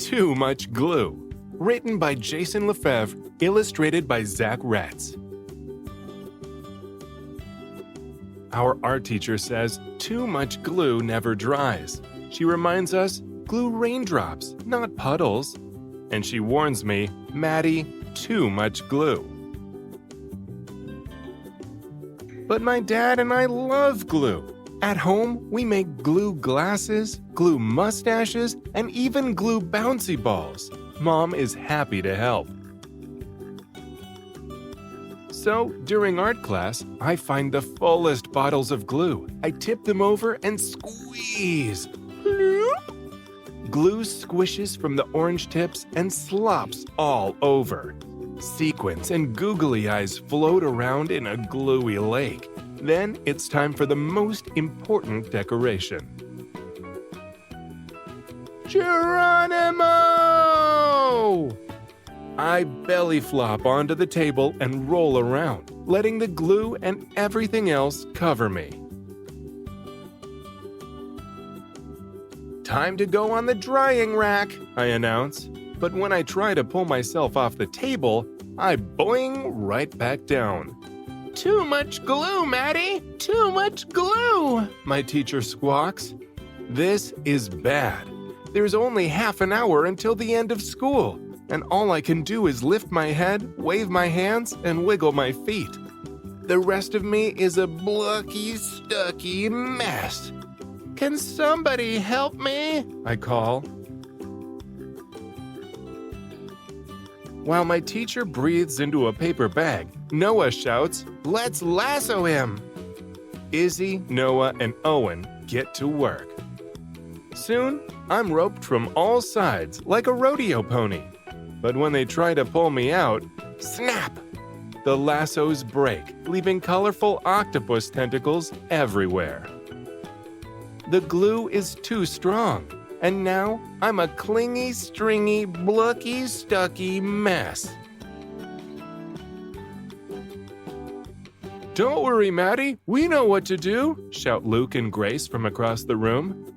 Too Much Glue. Written by Jason Lefebvre, illustrated by Zac Retz. Our art teacher says too much glue never dries. She reminds us, glue raindrops, not puddles. And she warns me, Maddie, too much glue. But my dad and I love glue. At home, we make glue glasses, glue mustaches, and even glue bouncy balls. Mom is happy to help. So, during art class, I find the fullest bottles of glue. I tip them over and squeeze. Glue squishes from the orange tips and slops all over. Sequins and googly eyes float around in a gluey lake. Then it's time for the most important decoration. Geronimo! I belly flop onto the table and roll around, letting the glue and everything else cover me. Time to go on the drying rack, I announce. But when I try to pull myself off the table, I boing right back down. Too much glue, Maddie! Too much glue! My teacher squawks. This is bad. There's only half an hour until the end of school, and all I can do is lift my head, wave my hands, and wiggle my feet. The rest of me is a blocky, stucky mess. Can somebody help me? I call. While my teacher breathes into a paper bag, Noah shouts, "Let's lasso him!" Izzy, Noah, and Owen get to work. Soon, I'm roped from all sides like a rodeo pony. But when they try to pull me out, snap! The lassos break, leaving colorful octopus tentacles everywhere. The glue is too strong. And now, I'm a clingy, stringy, blocky, stucky mess. Don't worry, Maddie. We know what to do, shout Luke and Grace from across the room.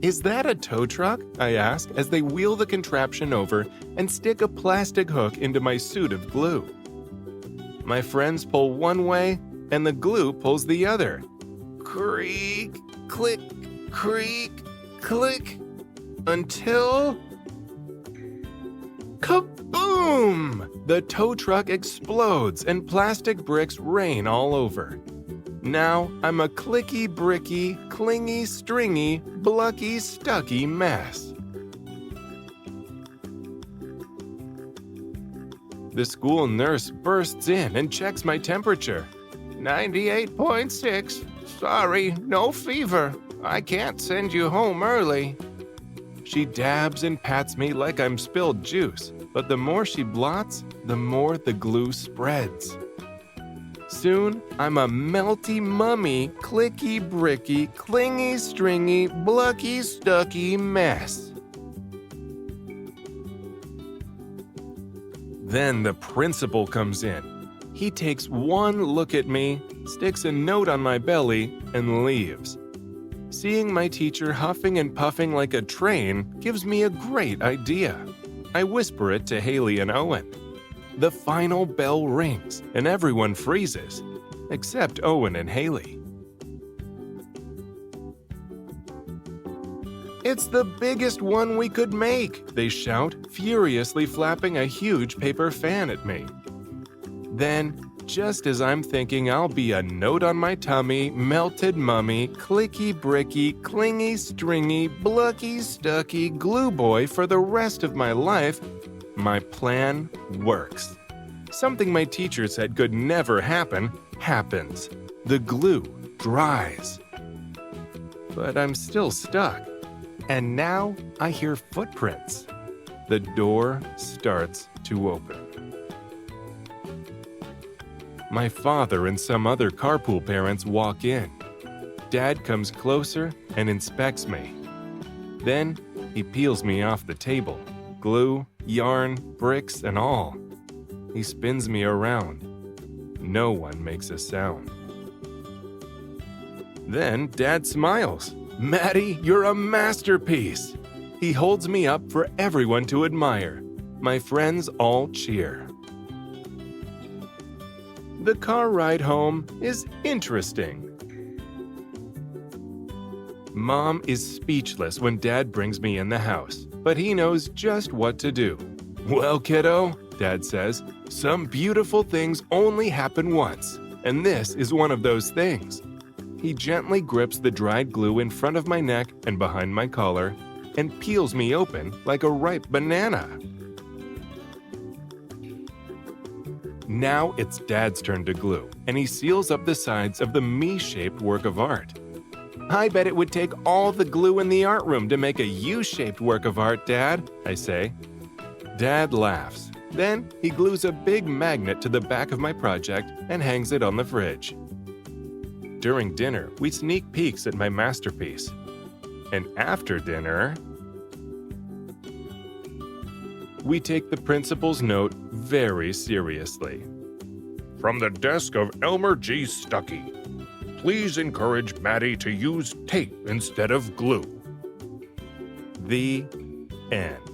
Is that a tow truck? I ask as they wheel the contraption over and stick a plastic hook into my suit of glue. My friends pull one way, and the glue pulls the other. Creak, click, creak, click, until... Kaboom! The tow truck explodes and plastic bricks rain all over. Now I'm a clicky, bricky, clingy, stringy, blocky, stucky mess. The school nurse bursts in and checks my temperature. 98.6. Sorry, no fever. I can't send you home early. She dabs and pats me like I'm spilled juice, but the more she blots, the more the glue spreads. Soon, I'm a melty mummy, clicky, bricky, clingy, stringy, blocky, stucky mess. Then the principal comes in. He takes one look at me, sticks a note on my belly, and leaves. Seeing my teacher huffing and puffing like a train gives me a great idea. I whisper it to Haley and Owen. The final bell rings, and everyone freezes, except Owen and Haley. It's the biggest one we could make, they shout, furiously flapping a huge paper fan at me. Then, just as I'm thinking I'll be a note on my tummy, melted mummy, clicky, bricky, clingy, stringy, blocky, stucky glue boy for the rest of my life, my plan works. Something my teacher said could never happen, happens. The glue dries. But I'm still stuck. And now I hear footprints. The door starts to open. My father and some other carpool parents walk in. Dad comes closer and inspects me. Then he peels me off the table, glue, yarn, bricks, and all. He spins me around. No one makes a sound. Then Dad smiles. Maddie, you're a masterpiece. He holds me up for everyone to admire. My friends all cheer. The car ride home is interesting. Mom is speechless when Dad brings me in the house, but he knows just what to do. "Well, kiddo," Dad says, "some beautiful things only happen once, and this is one of those things." He gently grips the dried glue in front of my neck and behind my collar and peels me open like a ripe banana. Now it's Dad's turn to glue, and he seals up the sides of the me-shaped work of art. "I bet it would take all the glue in the art room to make a U-shaped work of art, Dad," I say. Dad laughs. Then he glues a big magnet to the back of my project and hangs it on the fridge. During dinner, we sneak peeks at my masterpiece. And after dinner, we take the principal's note very seriously. "From the desk of Elmer G. Stuckey. Please encourage Maddie to use tape instead of glue." The end.